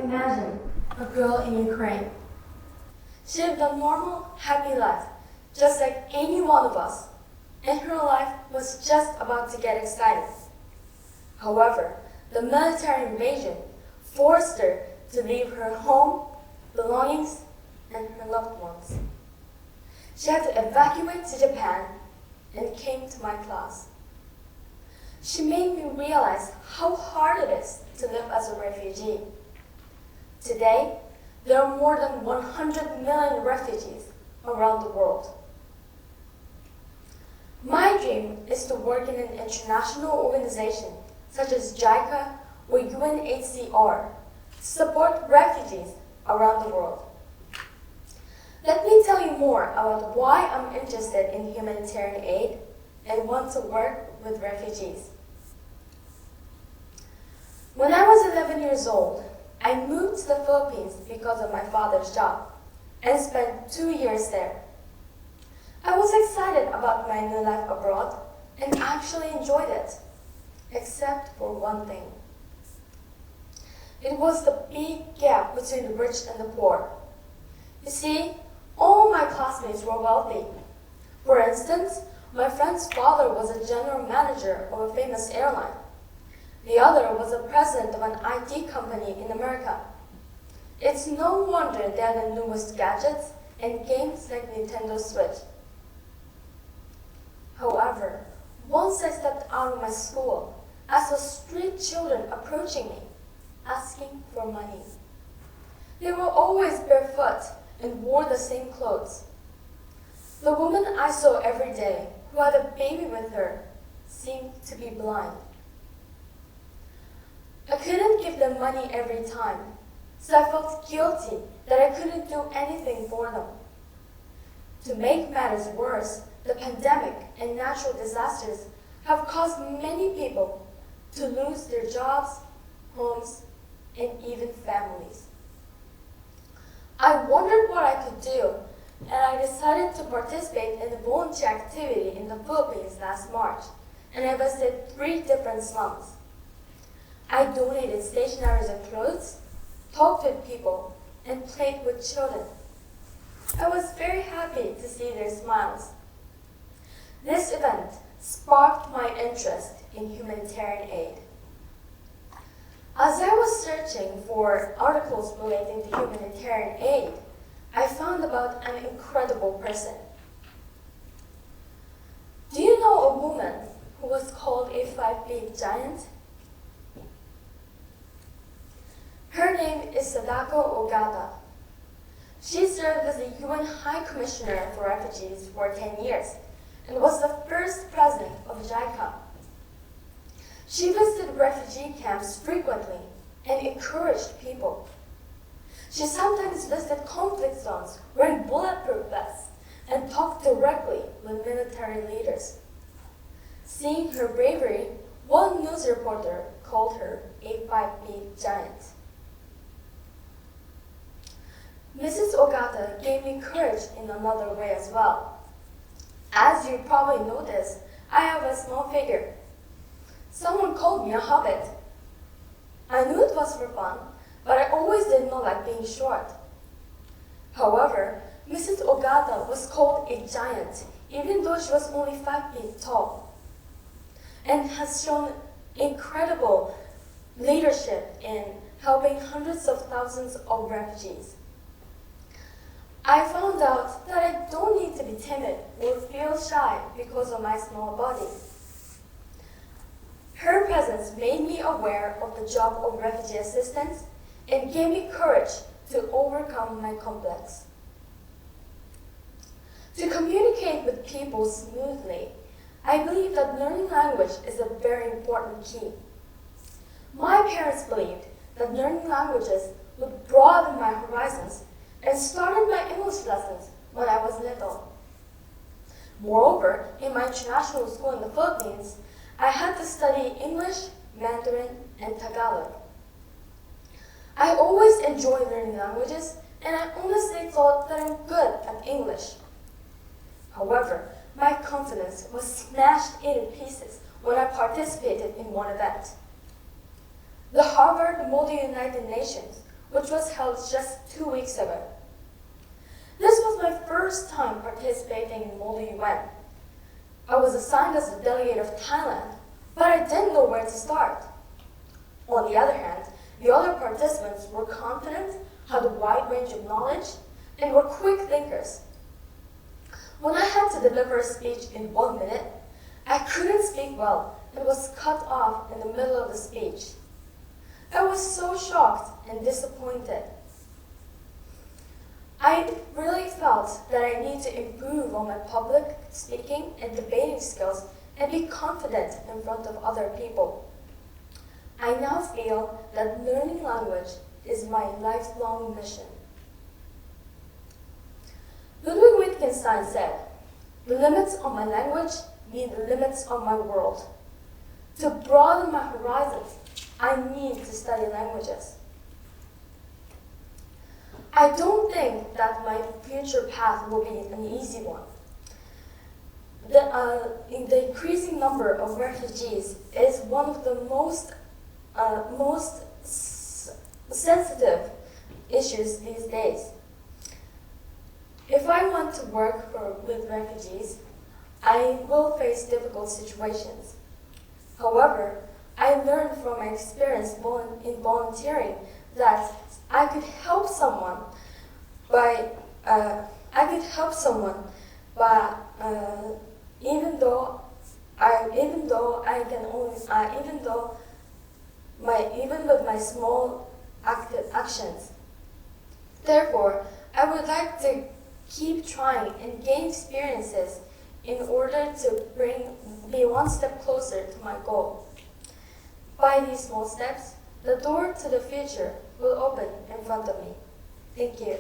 imagine a girl in Ukraine. She lived a normal, happy life, just like any one of us, and her life was just about to get exciting. However, the military invasion forced her to leave her home, belongings, and her loved ones. She had to evacuate to Japan and came to my class. She made me realize how hard it is to live as a refugee. Today, there are more than 100 million refugees around the world. My dream is to work in an international organization such as JICA or UNHCR to support refugees around the world. Let me tell you more about why I'm interested in humanitarian aid and want to work with refugees. When I was 11 years old, I moved to the Philippines because of my father's job and spent 2 years there. I was excited about my new life abroad and actually enjoyed it, except for one thing. It was the big gap between the rich and the poor. You see, all my classmates were wealthy. For instance, my friend's father was a general manager of a famous airline. The other was the president of an IT company in America. It's no wonder they had the newest gadgets and games like Nintendo Switch. However, once I stepped out of my school, I saw street children approaching me, asking for money. They were always barefoot and wore the same clothes. The woman I saw every day, who had a baby with her, seemed to be blind. I couldn't give them money every time, so I felt guilty that I couldn't do anything for them. To make matters worse, the pandemic and natural disasters have caused many people to lose their jobs, homes, and even families. I wondered what I could do, and I decided to participate in a volunteer activity in the Philippines last March, and I visited 3 different slums. I donated stationeries and clothes, talked with people, and played with children. I was very happy to see their smiles. This event sparked my interest in humanitarian aid. As I was searching for articles relating to humanitarian aid, I found about an incredible person. Do you know a woman who was called a 5-feet giant? Her name is Sadako Ogata. She served as the UN High Commissioner for Refugees for 10 years and was the first president of JICA. She visited refugee camps frequently and encouraged people. She sometimes visited conflict zones wearing bulletproof vests and talked directly with military leaders. Seeing her bravery, one news reporter called her a 5-feet giant. Mrs. Ogata gave me courage in another way as well. As you probably noticed, I have a small figure. Someone called me a hobbit. I knew it was for fun, but I always did not like being short. However, Mrs. Ogata was called a giant, even though she was only 5 feet tall, and has shown incredible leadership in helping hundreds of thousands of refugees. I found out that I don't need to be timid or feel shy because of my small body. Her presence made me aware of the job of refugee assistance and gave me courage to overcome my complex. To communicate with people smoothly, I believe that learning language is a very important key. My parents believed that learning languages would broaden my horizons and started my English lessons when I was little. Moreover, in my international school in the Philippines, I had to study English, Mandarin, and Tagalog. I always enjoyed learning languages, and I honestly thought that I'm good at English. However, my confidence was smashed into pieces when I participated in one event. The Harvard Model United Nations, which was held just 2 weeks ago. This was my first time participating in Model UN. I was assigned as the delegate of Thailand, but I didn't know where to start. On the other hand, the other participants were confident, had a wide range of knowledge, and were quick thinkers. When I had to deliver a speech in 1 minute, I couldn't speak well and was cut off in the middle of the speech. I was so shocked and disappointed. I really felt that I need to improve on my public speaking and debating skills and be confident in front of other people. I now feel that learning language is my lifelong mission. Ludwig Wittgenstein said, "The limits of my language mean the limits of my world. To broaden my horizons, I need to study languages." I don't think that my future path will be an easy one. The increasing number of refugees is one of the most sensitive issues these days. If I want to work with refugees, I will face difficult situations. However, I learned from my experience in volunteering that I could help someone even with my small active actions. Therefore, I would like to keep trying and gain experiences in order to be one step closer to my goal. By these small steps, the door to the future will open in front of me. Thank you.